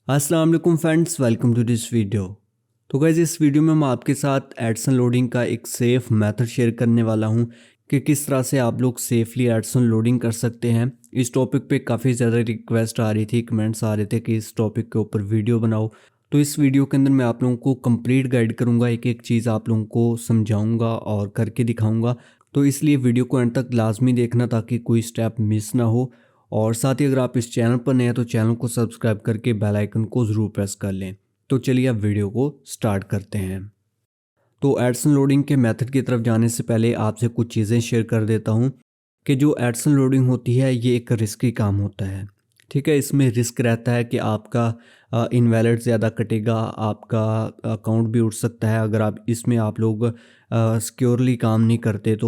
अस्सलाम वालेकुम friends, welcome to this video. तो गाइज़ इस वीडियो में मैं आपके साथ एड्सन लोडिंग का एक सेफ़ मेथड शेयर करने वाला हूं कि किस तरह से आप लोग सेफली एड्सन लोडिंग कर सकते हैं। इस टॉपिक पे काफ़ी ज़्यादा रिक्वेस्ट आ रही थी, कमेंट्स आ रहे थे कि इस टॉपिक के ऊपर वीडियो बनाओ। तो इस वीडियो के अंदर मैं आप लोगों को कंप्लीट गाइड करूँगा, एक एक चीज़ आप लोगों को समझाऊँगा और करके दिखाऊँगा। तो इसलिए वीडियो को एंड तक लाजमी देखना ताकि कोई स्टेप मिस ना हो। और साथ ही अगर आप इस चैनल पर नए हैं तो चैनल को सब्सक्राइब करके बेल आइकन को ज़रूर प्रेस कर लें। तो चलिए अब वीडियो को स्टार्ट करते हैं। तो एडसन लोडिंग के मेथड की तरफ जाने से पहले आपसे कुछ चीज़ें शेयर कर देता हूँ कि जो एडसन लोडिंग होती है ये एक रिस्की काम होता है। ठीक है, इसमें रिस्क रहता है कि आपका इनवैलिड ज़्यादा कटेगा, आपका अकाउंट भी उठ सकता है अगर आप लोग सिक्योरली काम नहीं करते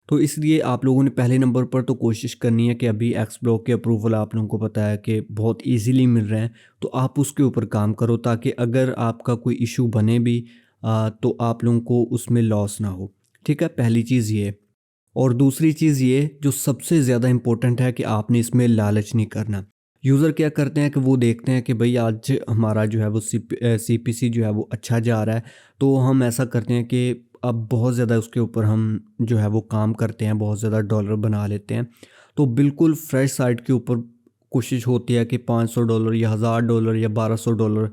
तो इसलिए आप लोगों ने पहले नंबर पर तो कोशिश करनी है कि अभी एक्स ब्लॉक के अप्रूवल आप लोगों को पता है कि बहुत इजीली मिल रहे हैं, तो आप उसके ऊपर काम करो ताकि अगर आपका कोई इशू बने भी तो आप लोगों को उसमें लॉस ना हो। ठीक है, पहली चीज़ ये। और दूसरी चीज़ ये जो सबसे ज़्यादा इम्पोर्टेंट है कि आपने इसमें लालच नहीं करना। यूज़र क्या करते हैं कि वो देखते हैं कि भई आज हमारा जो है वो सीपीसी जो है वो अच्छा जा रहा है, तो हम ऐसा करते हैं कि अब बहुत ज़्यादा उसके ऊपर हम जो है वो काम करते हैं, बहुत ज़्यादा डॉलर बना लेते हैं। तो बिल्कुल फ्रेश साइट के ऊपर कोशिश होती है कि $500 या $1000 या $1200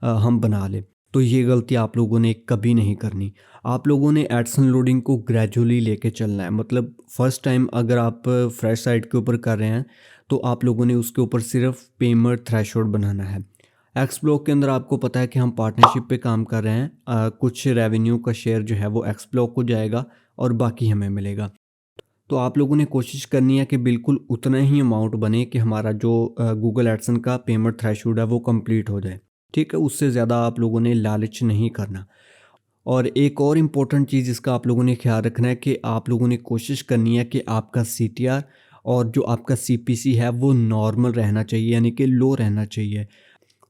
हम बना लें। तो ये गलती आप लोगों ने कभी नहीं करनी। आप लोगों ने एडसन लोडिंग को ग्रेजुअली लेके चलना है। मतलब फर्स्ट टाइम अगर आप फ्रेश साइट के ऊपर कर रहे हैं तो आप लोगों ने उसके ऊपर सिर्फ पेमेंट थ्रेशोल्ड बनाना है। एक्स ब्लॉक के अंदर आपको पता है कि हम पार्टनरशिप पे काम कर रहे हैं। कुछ रेवेन्यू का शेयर जो है वो एक्स ब्लॉक को जाएगा और बाकी हमें मिलेगा। तो आप लोगों ने कोशिश करनी है कि बिल्कुल उतना ही अमाउंट बने कि हमारा जो गूगल एडसन का पेमेंट थ्रेशोल्ड है वो कंप्लीट हो जाए। ठीक है, उससे ज़्यादा आप लोगों ने लालच नहीं करना। और एक और इम्पोर्टेंट चीज़ इसका आप लोगों ने ख्याल रखना है कि आप लोगों ने कोशिश करनी है कि आपका सीटीआर और जो आपका सीपीसी है वो नॉर्मल रहना चाहिए, यानी कि लो रहना चाहिए।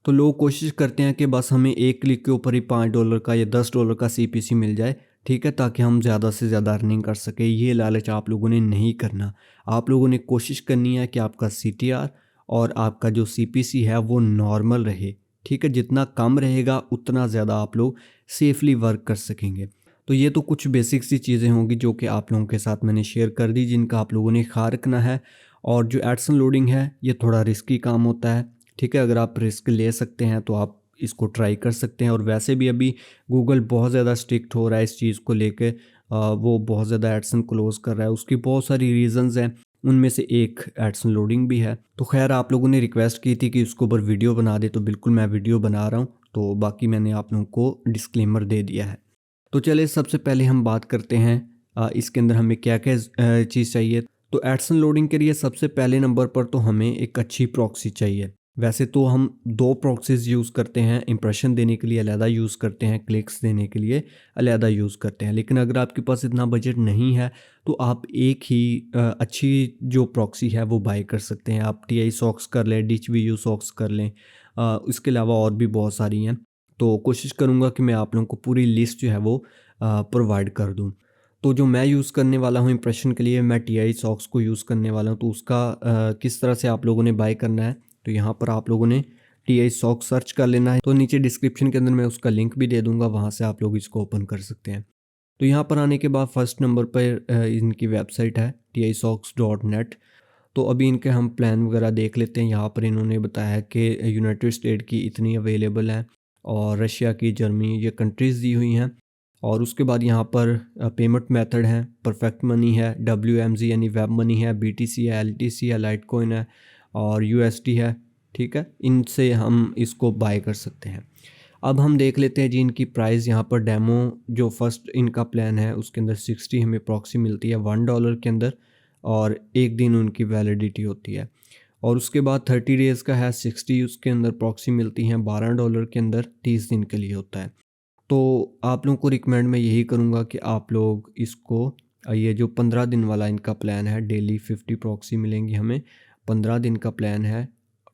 तो लोग कोशिश करते हैं कि बस हमें एक क्लिक के ऊपर ही $5 का या $10 का सीपीसी मिल जाए, ठीक है, ताकि हम ज़्यादा से ज़्यादा अर्निंग कर सकें। ये लालच आप लोगों ने नहीं करना। आप लोगों ने कोशिश करनी है कि आपका सीटीआर और आपका जो सीपीसी है वो नॉर्मल रहे। ठीक है, जितना कम रहेगा उतना ज़्यादा आप लोग सेफली वर्क कर सकेंगे। तो ये तो कुछ बेसिक सी चीज़ें होंगी जो कि आप लोगों के साथ मैंने शेयर कर दी, जिनका आप लोगों ने ख्याल रखना है। और जो एडसन लोडिंग है ये थोड़ा रिस्की काम होता है। ठीक है, अगर आप रिस्क ले सकते हैं तो आप इसको ट्राई कर सकते हैं। और वैसे भी अभी गूगल बहुत ज़्यादा स्ट्रिक्ट हो रहा है इस चीज़ को लेके। वो बहुत ज़्यादा एडसन क्लोज़ कर रहा है, उसकी बहुत सारी रीज़न्स हैं, उनमें से एक एडसन लोडिंग भी है। तो खैर आप लोगों ने रिक्वेस्ट की थी कि इसके ऊपर वीडियो बना दे, तो बिल्कुल मैं वीडियो बना रहा हूँ। तो बाकी मैंने आप लोगों को डिस्क्लेमर दे दिया है। तो चलिए सबसे पहले हम बात करते हैं इसके अंदर हमें क्या-क्या चीज़ चाहिए। तो एडसन लोडिंग के लिए सबसे पहले नंबर पर तो हमें एक अच्छी प्रॉक्सी चाहिए। वैसे तो हम 2 प्रॉक्सीज़ यूज़ करते हैं, इंप्रेशन देने के लिए अलहदा यूज़ करते हैं, क्लिक्स देने के लिए अलहदा यूज़ करते हैं। लेकिन अगर आपके पास इतना बजट नहीं है तो आप एक ही अच्छी जो प्रॉक्सी है वो बाय कर सकते हैं। आप टीआई सॉक्स कर लें, डीएचवीयू सॉक्स कर लें। इसके अलावा और भी बहुत सारी हैं। तो कोशिश करूँगा कि मैं आप लोगों को पूरी लिस्ट जो है वो प्रोवाइड कर दूँ। तो जो मैं यूज़ करने वाला हूँ इंप्रेशन के लिए, मैं टीआई सॉक्स को यूज़ करने वाला हूँ। तो उसका किस तरह से आप लोगों ने बाय करना है, तो यहाँ पर आप लोगों ने टीआई सॉक्स सर्च कर लेना है। तो नीचे डिस्क्रिप्शन के अंदर मैं उसका लिंक भी दे दूँगा, वहाँ से आप लोग इसको ओपन कर सकते हैं। तो यहाँ पर आने के बाद फर्स्ट नंबर पर इनकी वेबसाइट है tisocks.net। तो अभी इनके हम प्लान वगैरह देख लेते हैं। यहाँ पर इन्होंने बताया है कि यूनाइटेड स्टेट की इतनी अवेलेबल है और रशिया की, जर्मनी, ये कंट्रीज़ दी हुई हैं। और उसके बाद यहाँ पर पेमेंट मेथड है, परफेक्ट मनी है, WMZ यानी वेब मनी है, BTC है, LTC है, लाइटकॉइन है और USD है। ठीक है, इनसे हम इसको बाय कर सकते हैं। अब हम देख लेते हैं जी इनकी प्राइस। यहाँ पर डेमो जो फर्स्ट इनका प्लान है उसके अंदर 60 हमें प्रॉक्सी मिलती है $1 के अंदर और एक दिन उनकी वैलिडिटी होती है। और उसके बाद 30 डेज़ का है 60, उसके अंदर प्रॉक्सी मिलती हैं $12 के अंदर, 30 दिन के लिए होता है। तो आप लोगों को रिकमेंड मैं यही करूँगा कि आप लोग इसको ये जो 15 दिन वाला इनका प्लान है, डेली 50 प्रॉक्सी मिलेंगी हमें। 15 दिन का प्लान है,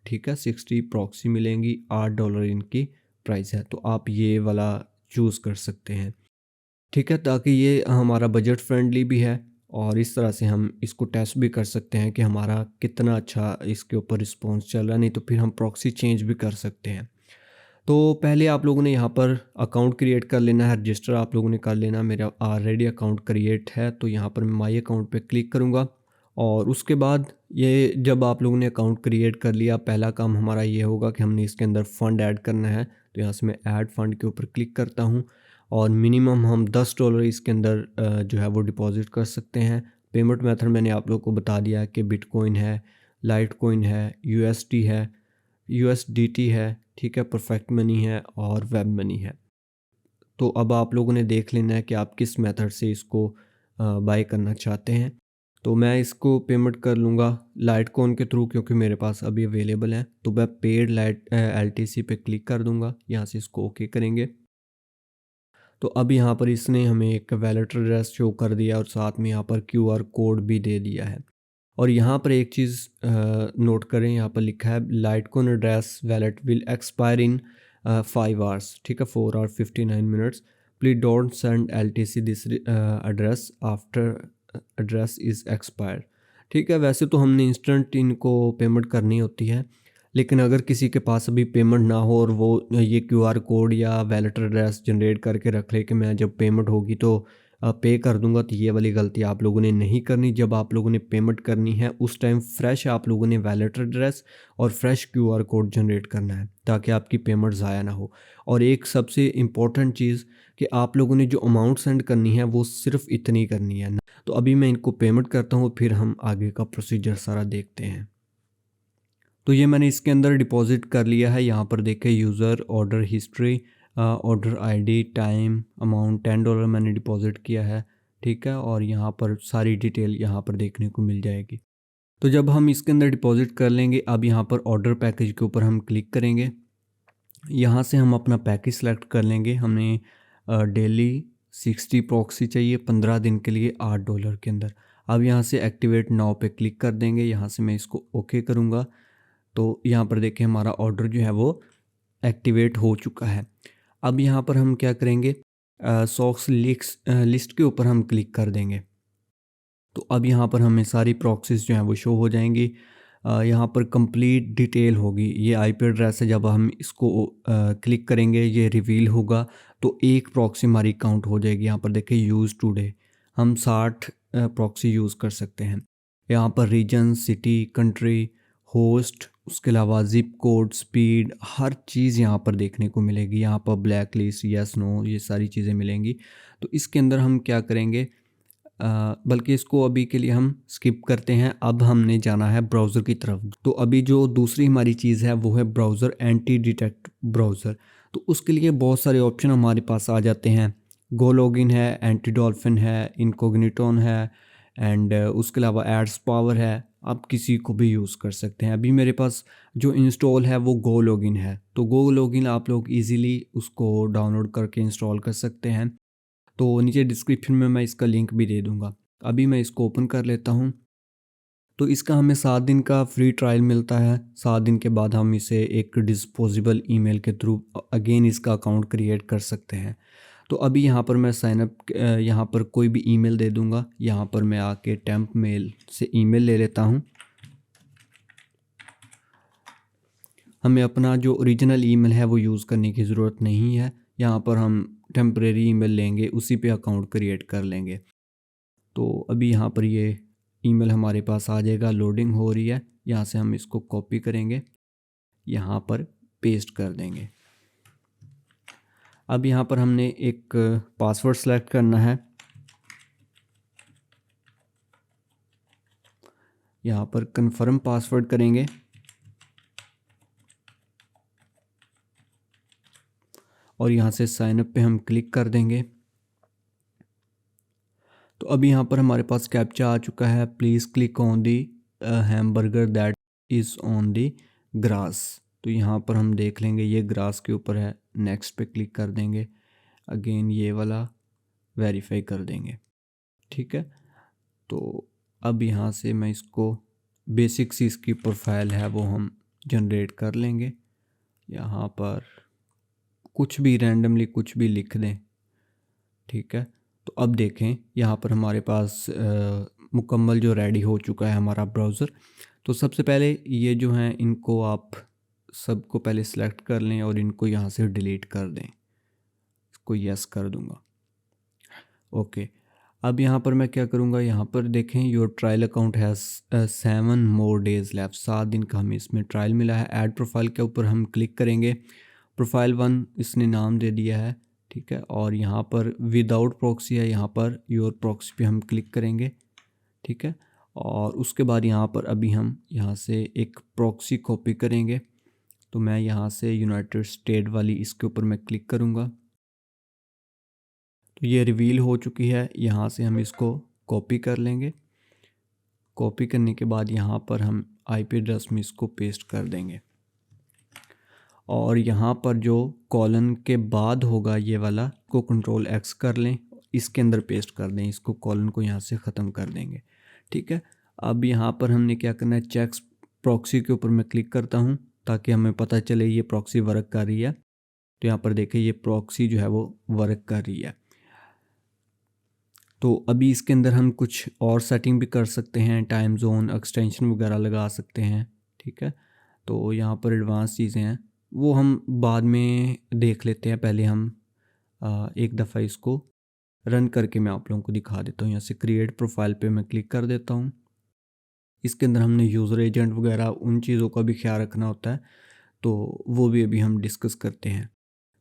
ठीक है, 60 प्रॉक्सी मिलेंगी, $8 इनकी प्राइस है। तो आप ये वाला चूज़ कर सकते हैं। ठीक है, ताकि ये हमारा बजट फ्रेंडली भी है और इस तरह से हम इसको टेस्ट भी कर सकते हैं कि हमारा कितना अच्छा इसके ऊपर रिस्पॉन्स चल रहा है, नहीं तो फिर हम प्रॉक्सी चेंज भी कर सकते हैं। तो पहले आप लोगों ने यहाँ पर अकाउंट क्रिएट कर लेना है, रजिस्टर आप लोगों ने कर लेना। मेरा ऑलरेडी अकाउंट क्रिएट है, तो यहाँ पर मैं माई अकाउंट पे क्लिक करूँगा और उसके बाद ये जब आप लोगों ने अकाउंट क्रिएट कर लिया, पहला काम हमारा ये होगा कि हमने इसके अंदर फ़ंड ऐड करना है। तो यहाँ से मैं ऐड फ़ंड के ऊपर क्लिक करता हूँ और मिनिमम हम $10 इसके अंदर जो है वो डिपॉज़िट कर सकते हैं। पेमेंट मेथड मैंने आप लोगों को बता दिया है कि बिटकॉइन है, लाइटकॉइन है, यूएसडी है, यूएसडीटी है, ठीक है, परफेक्ट मनी है और वेब मनी है। तो अब आप लोगों ने देख लेना है कि आप किस मेथड से इसको बाय करना चाहते हैं। तो मैं इसको पेमेंट कर लूँगा लाइटकॉइन के थ्रू, क्योंकि मेरे पास अभी अवेलेबल है। तो मैं पेड एलटीसी पे क्लिक कर दूँगा, यहाँ से इसको ओके करेंगे। तो अब यहाँ पर इसने हमें एक वैलेट एड्रेस शो कर दिया और साथ में यहाँ पर क्यूआर कोड भी दे दिया है। और यहाँ पर एक चीज़ नोट करें, यहाँ पर लिखा है Litecoin address wallet will expire in 5 hours, ठीक है, 4 और 59 minutes. Please don't send LTC this address after address is expire. ठीक है, वैसे तो हमने इंस्टेंट इनको पेमेंट करनी होती है, लेकिन अगर किसी के पास अभी पेमेंट ना हो और वो ये क्यूआर कोड या वैलेट एड्रेस जनरेट करके रख ले कि मैं जब पेमेंट होगी तो पे कर दूंगा, तो ये वाली गलती आप लोगों ने नहीं करनी। जब आप लोगों ने पेमेंट करनी है उस टाइम फ्रेश आप लोगों ने वैलेट एड्रेस और फ्रेश क्यूआर कोड जनरेट करना है, ताकि आपकी पेमेंट ज़ाया ना हो। और एक सबसे इम्पॉर्टेंट चीज़ कि आप लोगों ने जो अमाउंट सेंड करनी है वो सिर्फ इतनी करनी है। तो अभी मैं इनको पेमेंट करता हूँ, फिर हम आगे का प्रोसीजर सारा देखते हैं। तो ये मैंने इसके अंदर डिपॉज़िट कर लिया है। यहाँ पर देखें user, order history, order ID, time, amount $10 मैंने डिपॉज़िट किया है, ठीक है। और यहाँ पर सारी डिटेल यहाँ पर देखने को मिल जाएगी। तो जब हम इसके अंदर डिपॉज़िट कर लेंगे, अब यहाँ पर ऑर्डर पैकेज के ऊपर हम क्लिक करेंगे। यहाँ से हम अपना पैकेज सेलेक्ट कर लेंगे। हमें डेली 60 प्रॉक्सी चाहिए 15 दिन के लिए $8 के अंदर। अब यहाँ से एक्टिवेट नाउ पे क्लिक कर देंगे। यहाँ से मैं इसको ओके करूँगा। तो यहाँ पर देखें हमारा ऑर्डर जो है वो एक्टिवेट हो चुका है। अब यहाँ पर हम क्या करेंगे, सॉक्स लिस्ट के ऊपर हम क्लिक कर देंगे। तो अब यहाँ पर हमें सारी प्रॉक्सीज जो हैं वो शो हो जाएंगी। यहाँ पर कंप्लीट डिटेल होगी। ये आईपी एड्रेस है, जब हम इसको क्लिक करेंगे ये रिवील होगा, तो एक प्रॉक्सी हमारी काउंट हो जाएगी। यहाँ पर देखें यूज़ टुडे, हम 60 प्रॉक्सी यूज़ कर सकते हैं। यहाँ पर रीजन, सिटी, कंट्री, होस्ट, उसके अलावा ज़िप कोड, स्पीड, हर चीज़ यहाँ पर देखने को मिलेगी। यहाँ पर ब्लैक लिस्ट, यस नो, ये सारी चीज़ें मिलेंगी। तो इसके अंदर हम क्या करेंगे, बल्कि इसको अभी के लिए हम स्किप करते हैं। अब हमने जाना है ब्राउज़र की तरफ। तो अभी जो दूसरी हमारी चीज़ है वो है ब्राउज़र, एंटी डिटेक्ट ब्राउज़र। तो उसके लिए बहुत सारे ऑप्शन हमारे पास आ जाते हैं। गो लॉगिन है, एंटी डॉल्फिन है, इनकोग्निटोन है, एंड उसके अलावा एड्स पावर है। आप किसी को भी यूज़ कर सकते हैं। अभी मेरे पास जो इंस्टॉल है वो गो लॉगिन है, तो गो लॉगिन आप लोग इजीली उसको डाउनलोड करके इंस्टॉल कर सकते हैं। तो नीचे डिस्क्रिप्शन में मैं इसका लिंक भी दे दूँगा। अभी मैं इसको ओपन कर लेता हूँ। तो इसका हमें 7 दिन का फ्री ट्रायल मिलता है। 7 दिन के बाद हम इसे एक डिस्पोजेबल ईमेल के थ्रू अगेन इसका अकाउंट क्रिएट कर सकते हैं। तो अभी यहाँ पर मैं साइनअप यहाँ पर कोई भी ईमेल दे दूँगा। यहाँ पर मैं आके टेम्प मेल से ईमेल ले लेता हूँ। हमें अपना जो ओरिजिनल ईमेल है वो यूज़ करने की ज़रूरत नहीं है। यहाँ पर हम टेम्परेरी ईमेल लेंगे, उसी पे अकाउंट क्रिएट कर लेंगे। तो अभी यहाँ पर ये ईमेल हमारे पास आ जाएगा, लोडिंग हो रही है। यहाँ से हम इसको कॉपी करेंगे, यहाँ पर पेस्ट कर देंगे। अब यहाँ पर हमने एक पासवर्ड सेलेक्ट करना है। यहाँ पर कंफर्म पासवर्ड करेंगे और यहाँ से साइन अप पे हम क्लिक कर देंगे। तो अभी यहाँ पर हमारे पास कैप्चा आ चुका है, please click on the hamburger that is on the grass. तो यहाँ पर हम देख लेंगे ये ग्रास के ऊपर है। नेक्स्ट पे क्लिक कर देंगे, अगेन ये वाला वेरीफाई कर देंगे, ठीक है। तो अब यहाँ से मैं इसको बेसिक सी इसकी प्रोफाइल है वो हम जनरेट कर लेंगे। यहाँ पर कुछ भी रैंडमली कुछ भी लिख दें, ठीक है। तो अब देखें यहाँ पर हमारे पास मुकम्मल जो रेडी हो चुका है हमारा ब्राउज़र। तो सबसे पहले ये जो हैं इनको आप सबको पहले सिलेक्ट कर लें और इनको यहाँ से डिलीट कर दें। इसको यस कर दूँगा। ओके, अब यहाँ पर मैं क्या करूँगा, यहाँ पर देखें your trial account has 7 more days left, 7 दिन का हमें इसमें ट्रायल मिला है। ऐड प्रोफाइल के ऊपर हम क्लिक करेंगे। प्रोफाइल 1 इसने नाम दे दिया है, ठीक है। और यहाँ पर विदाउट प्रॉक्सी है, यहाँ पर योर प्रॉक्सी पे हम क्लिक करेंगे, ठीक है। और उसके बाद यहाँ पर अभी हम यहाँ से एक प्रॉक्सी कॉपी करेंगे। तो मैं यहाँ से यूनाइटेड स्टेट वाली इसके ऊपर मैं क्लिक करूँगा। तो ये रिवील हो चुकी है। यहाँ से हम इसको कॉपी कर लेंगे। कॉपी करने के बाद यहाँ पर हम आईपी एड्रेस में इसको पेस्ट कर देंगे। और यहाँ पर जो कॉलन के बाद होगा ये वाला, को कंट्रोल एक्स कर लें, इसके अंदर पेस्ट कर दें। इसको कॉलन को यहाँ से ख़त्म कर देंगे, ठीक है। अब यहाँ पर हमने क्या करना है, चेक्स प्रॉक्सी के ऊपर मैं क्लिक करता हूँ ताकि हमें पता चले ये प्रॉक्सी वर्क कर रही है। तो यहाँ पर देखिए ये प्रॉक्सी जो है वो वर्क कर रही है। तो अभी इसके अंदर हम कुछ और सेटिंग भी कर सकते हैं, टाइम जोन एक्सटेंशन वगैरह लगा सकते हैं, ठीक है। तो यहाँ पर एडवांस चीज़ें हैं, वो हम बाद में देख लेते हैं। पहले हम एक दफ़ा इसको रन करके मैं आप लोगों को दिखा देता हूँ। यहाँ से क्रिएट प्रोफाइल पे मैं क्लिक कर देता हूँ। इसके अंदर हमने यूज़र एजेंट वगैरह उन चीज़ों का भी ख्याल रखना होता है, तो वो भी अभी हम डिस्कस करते हैं।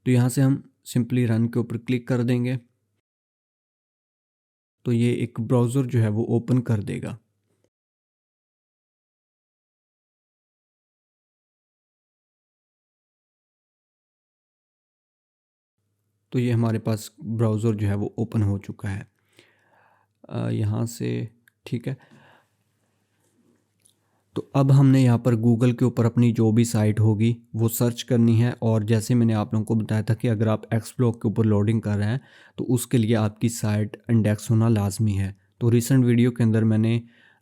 तो यहाँ से हम सिंपली रन के ऊपर क्लिक कर देंगे। तो ये एक ब्राउज़र जो है वो ओपन कर देगा। तो ये हमारे पास ब्राउज़र जो है वो ओपन हो चुका है यहाँ से, ठीक है। तो अब हमने यहाँ पर गूगल के ऊपर अपनी जो भी साइट होगी वो सर्च करनी है। और जैसे मैंने आप लोगों को बताया था कि अगर आप एक्सब्लॉक के ऊपर लोडिंग कर रहे हैं तो उसके लिए आपकी साइट इंडेक्स होना लाजमी है। तो रिसेंट वीडियो के अंदर मैंने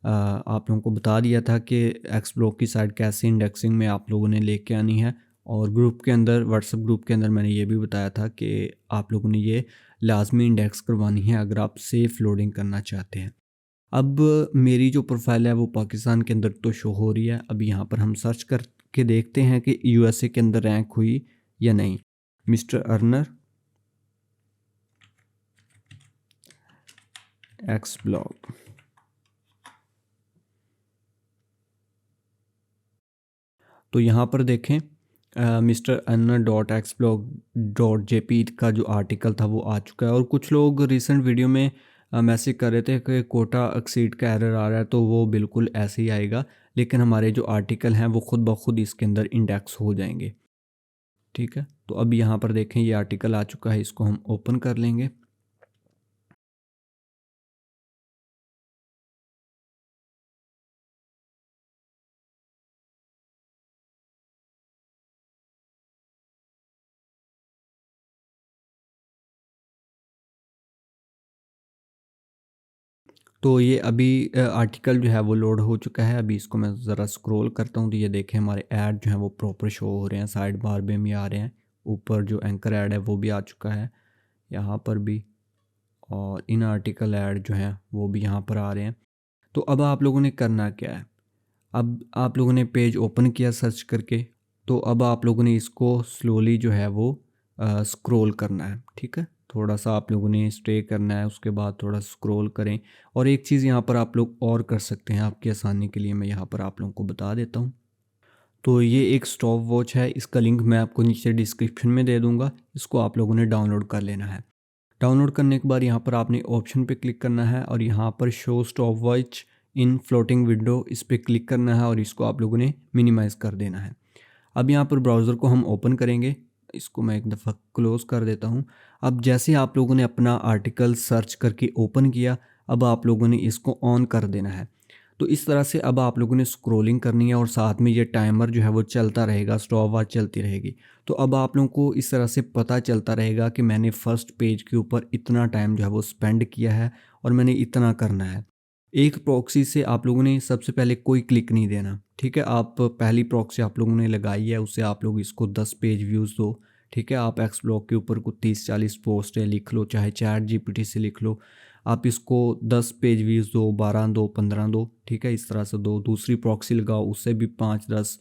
आप लोगों को बता दिया था कि एक्सब्लॉक की साइट कैसे इंडेक्सिंग में आप लोगों ने लेके आनी है। और ग्रुप के अंदर, व्हाट्सएप ग्रुप के अंदर मैंने ये भी बताया था कि आप लोगों ने ये लाजमी इंडेक्स करवानी है अगर आप सेफ़ लोडिंग करना चाहते हैं। अब मेरी जो प्रोफाइल है वो पाकिस्तान के अंदर तो शो हो रही है। अब यहाँ पर हम सर्च करके देखते हैं कि यूएसए के अंदर रैंक हुई या नहीं। मिस्टर अर्नर एक्स ब्लॉग, तो यहाँ पर देखें mister earner dot x blog dot JP का जो आर्टिकल था वो आ चुका है। और कुछ लोग रिसेंट वीडियो में मैसेज कर रहे थे कि कोटा एक्सीड का एरर आ रहा है, तो वो बिल्कुल ऐसे ही आएगा, लेकिन हमारे जो आर्टिकल हैं वो खुद ब खुद इसके अंदर इंडेक्स हो जाएंगे, ठीक है। तो अब यहाँ पर देखें ये आर्टिकल आ चुका है, इसको हम ओपन कर लेंगे। तो ये अभी आर्टिकल जो है वो लोड हो चुका है। अभी इसको मैं ज़रा स्क्रॉल करता हूँ तो ये देखें हमारे ऐड जो हैं वो प्रॉपर शो हो रहे हैं, साइड बार में भी आ रहे हैं, ऊपर जो एंकर ऐड है वो भी आ चुका है यहाँ पर भी, और इन आर्टिकल ऐड जो हैं वो भी यहाँ पर आ रहे हैं। तो अब आप लोगों ने करना क्या है, अब आप लोगों ने पेज ओपन किया सर्च करके, तो अब आप लोगों ने इसको स्लोली जो है वो स्क्रॉल करना है, ठीक है। थोड़ा सा आप लोगों ने स्टे करना है, उसके बाद थोड़ा स्क्रॉल करें। और एक चीज़ यहाँ पर आप लोग और कर सकते हैं, आपकी आसानी के लिए मैं यहाँ पर आप लोगों को बता देता हूँ। तो ये एक स्टॉप वॉच है, इसका लिंक मैं आपको नीचे डिस्क्रिप्शन में दे दूँगा। इसको आप लोगों ने डाउनलोड कर लेना है। डाउनलोड करने के बाद यहाँ पर आपने ऑप्शन पे क्लिक करना है और यहाँ पर show stop watch in floating window, इस पर क्लिक करना है और इसको आप लोगों ने मिनिमाइज़ कर देना है। अब यहाँ पर ब्राउज़र को हम ओपन करेंगे, इसको मैं एक दफ़ा क्लोज़ कर देता हूँ। अब जैसे आप लोगों ने अपना आर्टिकल सर्च करके ओपन किया, अब आप लोगों ने इसको ऑन कर देना है। तो इस तरह से अब आप लोगों ने स्क्रॉलिंग करनी है और साथ में ये टाइमर जो है वो चलता रहेगा, स्टॉप वॉच चलती रहेगी। तो अब आप लोगों को इस तरह से पता चलता रहेगा कि मैंने फ़र्स्ट पेज के ऊपर इतना टाइम जो है वो स्पेंड किया है और मैंने इतना करना है। एक प्रॉक्सी से आप लोगों ने सबसे पहले कोई क्लिक नहीं देना, ठीक है। आप पहली प्रॉक्सी आप लोगों ने लगाई है, उससे आप लोग इसको 10 पेज व्यूज़ दो, ठीक है। आप एक्स ब्लॉक के ऊपर कुछ 30-40 पोस्टें लिख लो, चाहे चैट जीपीटी से लिख लो। आप इसको 10 पेज व्यूज़ दो, 12 दो, 15 दो, ठीक है, इस तरह से दो। दूसरी प्रॉक्सी लगाओ, उससे भी 5-10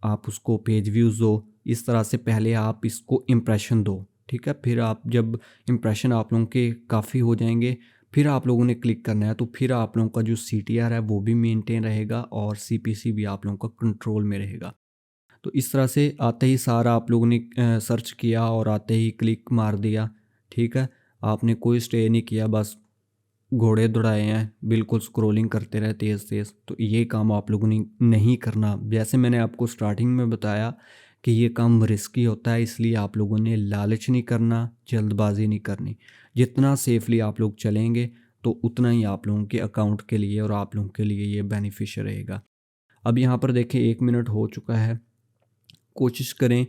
आप उसको पेज व्यूज़ दो। इस तरह से पहले आप इसको इम्प्रेशन दो, ठीक है। फिर आप जब इम्प्रेशन आप लोगों के काफ़ी हो जाएंगे, फिर आप लोगों ने क्लिक करना है, तो फिर आप लोगों का जो CTR है वो भी मेंटेन रहेगा और CPC भी आप लोगों का कंट्रोल में रहेगा। तो इस तरह से आते ही सारा आप लोगों ने सर्च किया और आते ही क्लिक मार दिया, ठीक है। आपने कोई स्टे नहीं किया, बस घोड़े दौड़ाए हैं, बिल्कुल स्क्रॉलिंग करते रहे तेज़ तेज़। तो ये काम आप लोगों ने नहीं करना। जैसे मैंने आपको स्टार्टिंग में बताया कि ये काम रिस्की होता है, इसलिए आप लोगों ने लालच नहीं करना, जल्दबाजी नहीं करनी। जितना सेफली आप लोग चलेंगे तो उतना ही आप लोगों के अकाउंट के लिए और आप लोगों के लिए ये बेनिफिशियल रहेगा। अब यहाँ पर देखें 1 मिनट हो चुका है। कोशिश करें,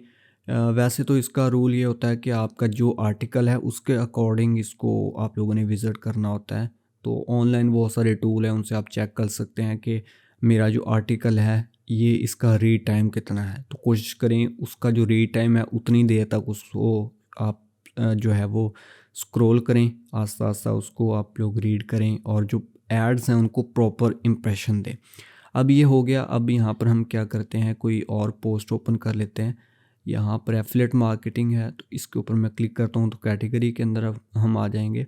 वैसे तो इसका रूल ये होता है कि आपका जो आर्टिकल है उसके अकॉर्डिंग इसको आप लोगों ने विज़िट करना होता है। तो ऑनलाइन बहुत सारे टूल हैं, उनसे आप चेक कर सकते हैं कि मेरा जो आर्टिकल है ये इसका रीड टाइम कितना है। तो कोशिश करें उसका जो रीड टाइम है उतनी देर तक उसको आप जो है वो स्क्रॉल करें, आस्ता आस्ता उसको आप लोग रीड करें और जो एड्स हैं उनको प्रॉपर इम्प्रेशन दें। अब ये हो गया। अब यहाँ पर हम क्या करते हैं, कोई और पोस्ट ओपन कर लेते हैं। यहाँ पर एफिलिएट मार्केटिंग है, तो इसके ऊपर मैं क्लिक करता हूँ तो कैटेगरी के अंदर अब हम आ जाएंगे,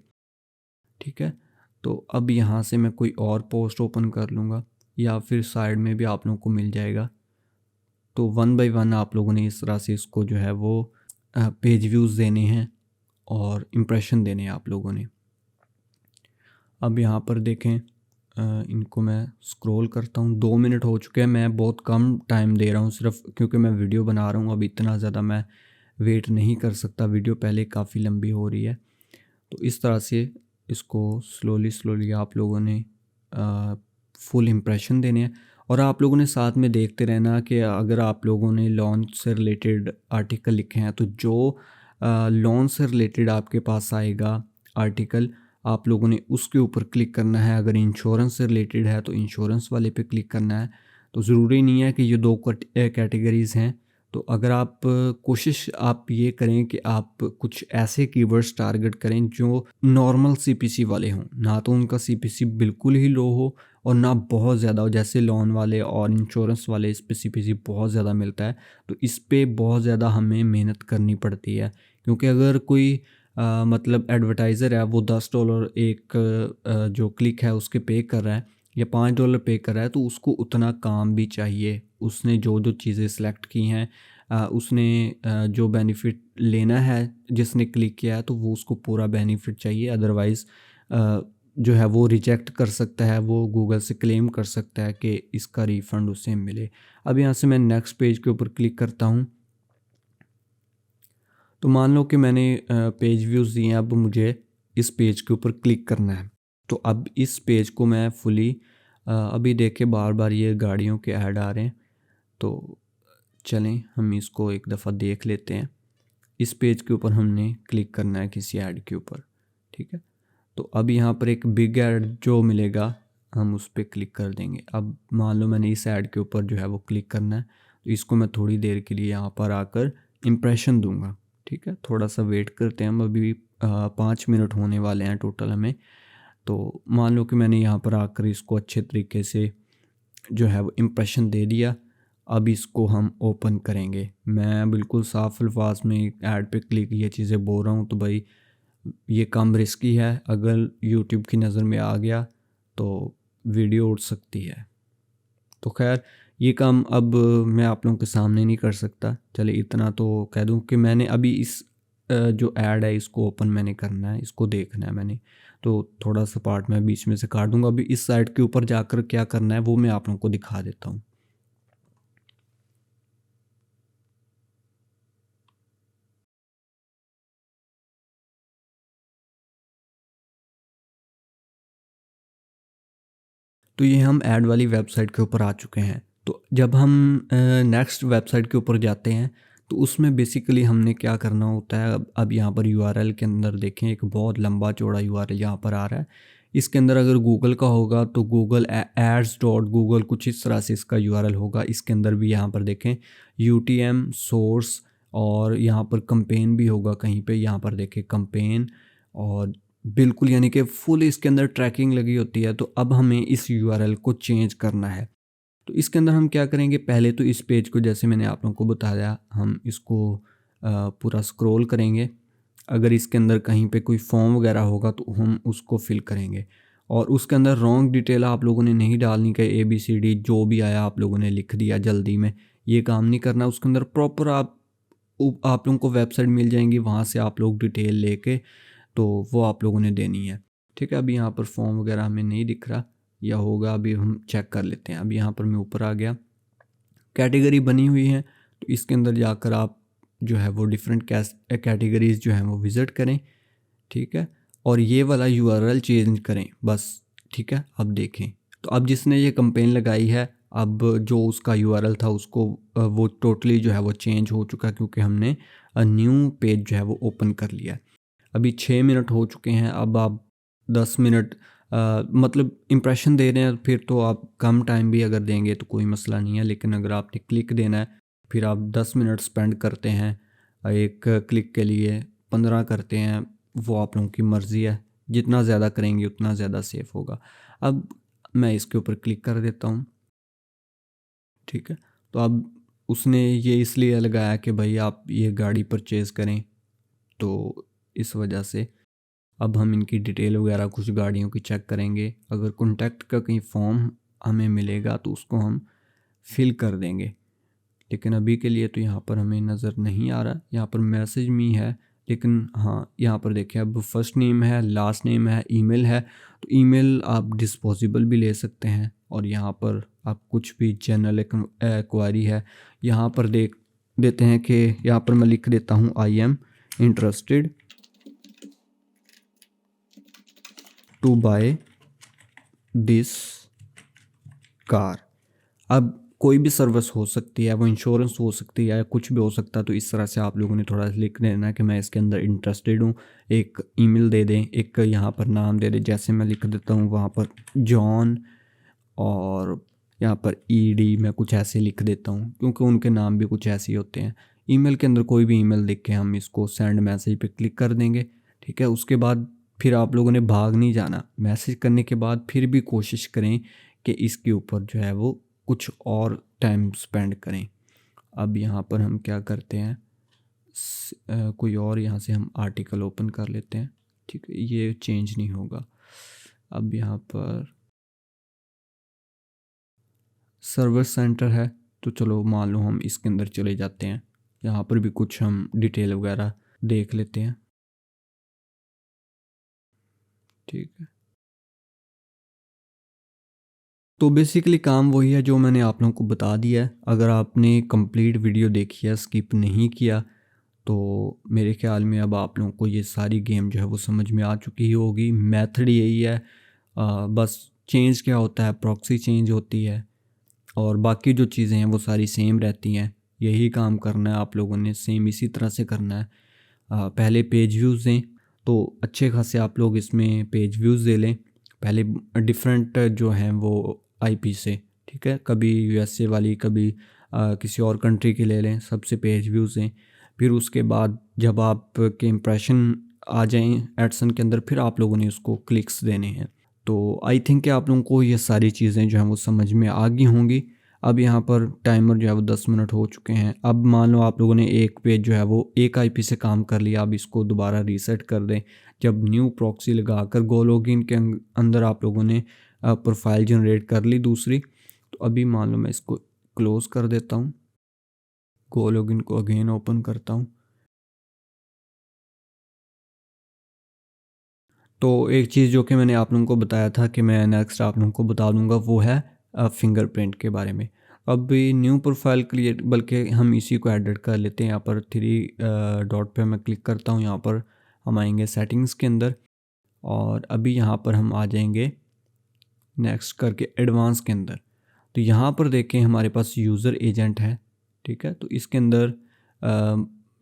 ठीक है। तो अब यहाँ से मैं कोई और पोस्ट ओपन कर लूँगा या फिर साइड में भी आप लोगों को मिल जाएगा। तो 1 बाय 1 आप लोगों ने इस तरह से इसको जो है वो पेज व्यूज़ देने हैं और इम्प्रेशन देने हैं आप लोगों ने। अब यहाँ पर देखें, इनको मैं स्क्रॉल करता हूँ। 2 मिनट हो चुके हैं। मैं बहुत कम टाइम दे रहा हूँ सिर्फ क्योंकि मैं वीडियो बना रहा हूँ। अब इतना ज़्यादा मैं वेट नहीं कर सकता, वीडियो पहले काफ़ी लंबी हो रही है। तो इस तरह से इसको स्लोली स्लोली आप लोगों ने फुल इम्प्रेशन देने हैं और आप लोगों ने साथ में देखते रहना कि अगर आप लोगों ने लॉन्च से रिलेटेड आर्टिकल लिखे हैं तो जो लॉन्च से रिलेटेड आपके पास आएगा आर्टिकल, आप लोगों ने उसके ऊपर क्लिक करना है। अगर इंश्योरेंस से रिलेटेड है तो इंश्योरेंस वाले पे क्लिक करना है। तो ज़रूरी नहीं है कि ये 2 कैटेगरीज़ हैं। तो अगर आप कोशिश आप ये करें कि आप कुछ ऐसे कीवर्ड्स टारगेट करें जो नॉर्मल CPC वाले हों, ना तो उनका CPC बिल्कुल ही लो हो और ना बहुत ज़्यादा हो। जैसे लोन वाले और इंश्योरेंस वाले इस पे CPC बहुत ज़्यादा मिलता है, तो इस पे बहुत ज़्यादा हमें मेहनत करनी पड़ती है। क्योंकि अगर कोई मतलब एडवर्टाइज़र है वो $10 एक जो क्लिक है उसके पे कर रहा है या $5 पे कर रहा है, तो उसको उतना काम भी चाहिए। उसने जो जो चीज़ें सेलेक्ट की हैं, उसने जो बेनिफिट लेना है जिसने क्लिक किया है, तो वो उसको पूरा बेनिफिट चाहिए। अदरवाइज़ जो है वो रिजेक्ट कर सकता है, वो गूगल से क्लेम कर सकता है कि इसका रिफ़ंड उसे मिले। अब यहाँ से मैं नेक्स्ट पेज के ऊपर क्लिक करता हूँ। तो मान लो कि मैंने पेज व्यूज़ दिए हैं, अब मुझे इस पेज के ऊपर क्लिक करना है। तो अब इस पेज को मैं फुली अभी देखे बार बार ये गाड़ियों के ऐड आ रहे हैं, तो चलें हम इसको एक दफ़ा देख लेते हैं। इस पेज के ऊपर हमने क्लिक करना है किसी ऐड के ऊपर, ठीक है। तो अब यहाँ पर एक बिग ऐड जो मिलेगा हम उस पर क्लिक कर देंगे। अब मान लो मैंने इस ऐड के ऊपर जो है वो क्लिक करना है, तो इसको मैं थोड़ी देर के लिए यहाँ पर आकर इम्प्रेशन दूंगा, ठीक है। थोड़ा सा वेट करते हैं, हम अभी 5 मिनट होने वाले हैं टोटल हमें। तो मान लो कि मैंने यहाँ पर आकर इसको अच्छे तरीके से जो है वो इम्प्रेशन दे दिया। अब इसको हम ओपन करेंगे। मैं बिल्कुल साफ अल्फाज में ऐड पे क्लिक ये चीज़ें बोल रहा हूँ, तो भाई ये काम रिस्की है। अगर यूट्यूब की नज़र में आ गया तो वीडियो उड़ सकती है। तो खैर ये काम अब मैं आप लोगों के सामने नहीं कर सकता। चले इतना तो कह दूं कि मैंने अभी इस जो ऐड है इसको ओपन मैंने करना है, इसको देखना है मैंने। तो थोड़ा सा पार्ट मैं बीच में से काट दूंगा। अभी इस साइट के ऊपर जाकर क्या करना है वो मैं आप लोगों को दिखा देता हूँ। तो ये हम ऐड वाली वेबसाइट के ऊपर आ चुके हैं। तो जब हम नेक्स्ट वेबसाइट के ऊपर जाते हैं तो उसमें बेसिकली हमने क्या करना होता है। अब यहाँ पर यूआरएल के अंदर देखें, एक बहुत लंबा चौड़ा यूआरएल यहाँ पर आ रहा है। इसके अंदर अगर गूगल का होगा तो गूगल एड्स डॉट गूगल कुछ इस तरह से इसका यूआरएल होगा। इसके अंदर भी यहाँ पर देखें UTM सोर्स और यहाँ पर कंपेन भी होगा कहीं पे, यहाँ पर देखिए कंपेन, और बिल्कुल यानी कि फुल इसके अंदर ट्रैकिंग लगी होती है। तो अब हमें इस यूआरएल को चेंज करना है। तो इसके अंदर हम क्या करेंगे, पहले तो इस पेज को जैसे मैंने आप लोगों को बताया, हम इसको पूरा स्क्रॉल करेंगे। अगर इसके अंदर कहीं पे कोई फॉर्म वगैरह होगा तो हम उसको फिल करेंगे, और उसके अंदर रॉन्ग डिटेल आप लोगों ने नहीं डालनी कि ABCD जो भी आया आप लोगों ने लिख दिया जल्दी में, ये काम नहीं करना। उसके अंदर प्रॉपर आप लोगों को वेबसाइट मिल जाएंगी, वहाँ से आप लोग डिटेल लेके तो वो आप लोगों ने देनी है। ठीक है, अभी यहाँ पर फॉर्म वगैरह हमें नहीं दिख रहा, या होगा, अभी हम चेक कर लेते हैं। अभी यहाँ पर मैं ऊपर आ गया, कैटेगरी बनी हुई है, तो इसके अंदर जाकर आप जो है वो डिफरेंट कैटेगरीज जो है वो विज़िट करें। ठीक है, और ये वाला यूआरएल चेंज करें बस। ठीक है, अब देखें तो अब जिसने ये कंपेन लगाई है, अब जो उसका यूआरएल था उसको वो टोटली जो है वो चेंज हो चुका, क्योंकि हमने न्यू पेज जो है वो ओपन कर लिया है। अभी 6 मिनट हो चुके हैं। अब आप 10 मिनट मतलब इम्प्रेशन दे रहे हैं, फिर तो आप कम टाइम भी अगर देंगे तो कोई मसला नहीं है, लेकिन अगर आपने क्लिक देना है, फिर आप 10 मिनट स्पेंड करते हैं एक क्लिक के लिए, 15 करते हैं, वो आप लोगों की मर्ज़ी है। जितना ज़्यादा करेंगे उतना ज़्यादा सेफ़ होगा। अब मैं इसके ऊपर क्लिक कर देता हूँ। ठीक है, तो अब उसने ये इसलिए लगाया कि भाई आप ये गाड़ी परचेज़ करें, तो इस वजह से अब हम इनकी डिटेल वगैरह कुछ गाड़ियों की चेक करेंगे। अगर कॉन्टैक्ट का कहीं फॉर्म हमें मिलेगा तो उसको हम फिल कर देंगे, लेकिन अभी के लिए तो यहाँ पर हमें नज़र नहीं आ रहा। यहाँ पर मैसेज मी है, लेकिन हाँ यहाँ पर देखिए अब फर्स्ट नेम है, लास्ट नेम है, ईमेल है। तो ईमेल आप डिस्पोजेबल भी ले सकते हैं, और यहाँ पर आप कुछ भी जनरल एक्वायरी है यहाँ पर देख देते हैं कि यहाँ पर मैं लिख देता हूँ I am interested to buy this car. अब कोई भी सर्विस हो सकती है, वो इंश्योरेंस हो सकती है या कुछ भी हो सकता है। तो इस तरह से आप लोगों ने थोड़ा लिख देना है कि मैं इसके अंदर इंटरेस्टेड हूँ। एक ईमेल दे दें, एक यहाँ पर नाम दे दें, जैसे मैं लिख देता हूँ वहाँ पर जॉन, और यहाँ पर ED मैं कुछ ऐसे लिख देता हूँ, क्योंकि उनके नाम भी कुछ ऐसे ही होते हैं। ईमेल के अंदर कोई भी ईमेल लिख के हम इसको सेंड मैसेज पे क्लिक कर देंगे। ठीक है, उसके बाद फिर आप लोगों ने भाग नहीं जाना। मैसेज करने के बाद फिर भी कोशिश करें कि इसके ऊपर जो है वो कुछ और टाइम स्पेंड करें। अब यहाँ पर हम क्या करते हैं, कोई और यहाँ से हम आर्टिकल ओपन कर लेते हैं। ठीक है, ये चेंज नहीं होगा। अब यहाँ पर सर्विस सेंटर है, तो चलो मान लो हम इसके अंदर चले जाते हैं। यहाँ पर भी कुछ हम डिटेल वगैरह देख लेते हैं। ठीक है, तो बेसिकली काम वही है जो मैंने आप लोगों को बता दिया है। अगर आपने कंप्लीट वीडियो देखी है, स्किप नहीं किया, तो मेरे ख्याल में अब आप लोगों को ये सारी गेम जो है वो समझ में आ चुकी ही होगी। मेथड यही है, बस चेंज क्या होता है, प्रॉक्सी चेंज होती है, और बाकी जो चीज़ें हैं वो सारी सेम रहती हैं। यही काम करना है आप लोगों ने, सेम इसी तरह से करना है। पहले पेज व्यूज़ दें, तो अच्छे खासे आप लोग इसमें पेज व्यूज़ दे लें पहले, डिफरेंट जो हैं वो IP से। ठीक है, कभी USA वाली, कभी किसी और कंट्री की ले लें, सबसे पेज व्यूज़ दें। फिर उसके बाद जब आपके इम्प्रेशन आ जाएं एडसन के अंदर, फिर आप लोगों ने उसको क्लिक्स देने हैं। तो आई थिंक कि आप लोगों को ये सारी चीज़ें जो हैं वो समझ में आ गई होंगी। अब यहाँ पर टाइमर जो है वो 10 मिनट हो चुके हैं। अब मान लो आप लोगों ने एक पेज जो है वो एक IP से काम कर लिया, अब इसको दोबारा रीसेट कर दें। जब न्यू प्रॉक्सी लगा कर गो लॉगिन के अंदर आप लोगों ने प्रोफाइल जनरेट कर ली दूसरी, तो अभी मान लो मैं इसको क्लोज़ कर देता हूँ, गो लॉगिन को अगेन ओपन करता हूँ। तो एक चीज़ जो कि मैंने आप लोगों को बताया था कि मैं नेक्स्ट आप लोगों को बता दूंगा, वो है फिंगरप्रिंट के बारे में। अब भी न्यू प्रोफाइल क्रिएट, बल्कि हम इसी को एडिट कर लेते हैं। यहाँ पर 3 डॉट पे मैं क्लिक करता हूँ, यहाँ पर हम आएंगे सेटिंग्स के अंदर, और अभी यहाँ पर हम आ जाएंगे नेक्स्ट करके एडवांस के अंदर। तो यहाँ पर देखें हमारे पास यूज़र एजेंट है। ठीक है, तो इसके अंदर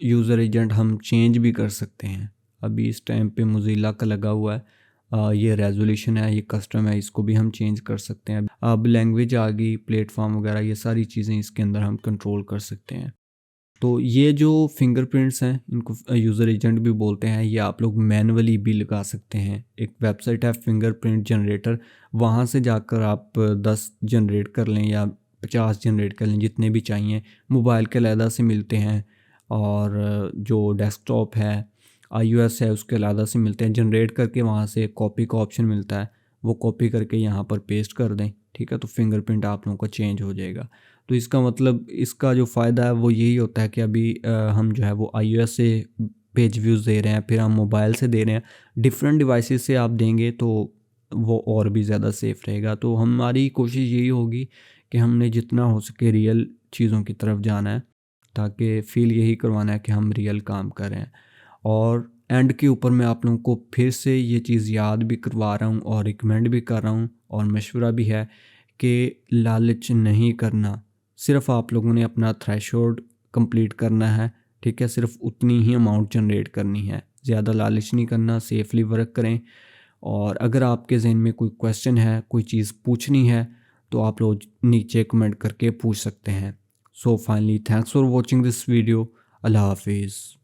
यूज़र एजेंट हम चेंज भी कर सकते हैं। अभी इस टाइम पे मोज़िला का लगा हुआ है, ये रेजोल्यूशन है, ये कस्टम है, इसको भी हम चेंज कर सकते हैं। अब लैंग्वेज आ गई, प्लेटफॉर्म वगैरह, ये सारी चीज़ें इसके अंदर हम कंट्रोल कर सकते हैं। तो ये जो फिंगरप्रिंट्स हैं इनको यूज़र एजेंट भी बोलते हैं, ये आप लोग मैनुअली भी लगा सकते हैं। एक वेबसाइट है फिंगरप्रिंट जनरेटर, वहाँ से जाकर आप 10 जनरेट कर लें या 50 जनरेट कर लें, जितने भी चाहिए। मोबाइल के अलहदा से मिलते हैं, और जो डेस्कटॉप है iOS है उसके अलहदा से मिलते हैं। जनरेट करके वहाँ से कॉपी का ऑप्शन मिलता है, वो कॉपी करके यहाँ पर पेस्ट कर दें, ठीक है, तो फिंगरप्रिंट आप लोगों का चेंज हो जाएगा। तो इसका मतलब इसका जो फ़ायदा है वो यही होता है कि अभी हम जो है वो iOS से पेज व्यूज़ दे रहे हैं, फिर हम मोबाइल से दे रहे हैं, डिफरेंट डिवाइसेस से आप देंगे तो वो और भी ज़्यादा सेफ़ रहेगा। तो हमारी कोशिश यही होगी कि हमने जितना हो सके रियल चीज़ों की तरफ जाना है, ताकि फ़ील यही करवाना है कि हम रियल काम कर रहे हैं। और एंड के ऊपर मैं आप लोगों को फिर से ये चीज़ याद भी करवा रहा हूँ और रिकमेंड भी कर रहा हूँ, और मशवरा भी है कि लालच नहीं करना। सिर्फ़ आप लोगों ने अपना थ्रेशोल्ड कंप्लीट करना है, ठीक है, सिर्फ उतनी ही अमाउंट जनरेट करनी है, ज़्यादा लालच नहीं करना, सेफली वर्क करें। और अगर आपके जहन में कोई क्वेश्चन है, कोई चीज़ पूछनी है, तो आप लोग नीचे कमेंट करके पूछ सकते हैं। So finally thanks for watching this video. अल्लाह हाफिज़।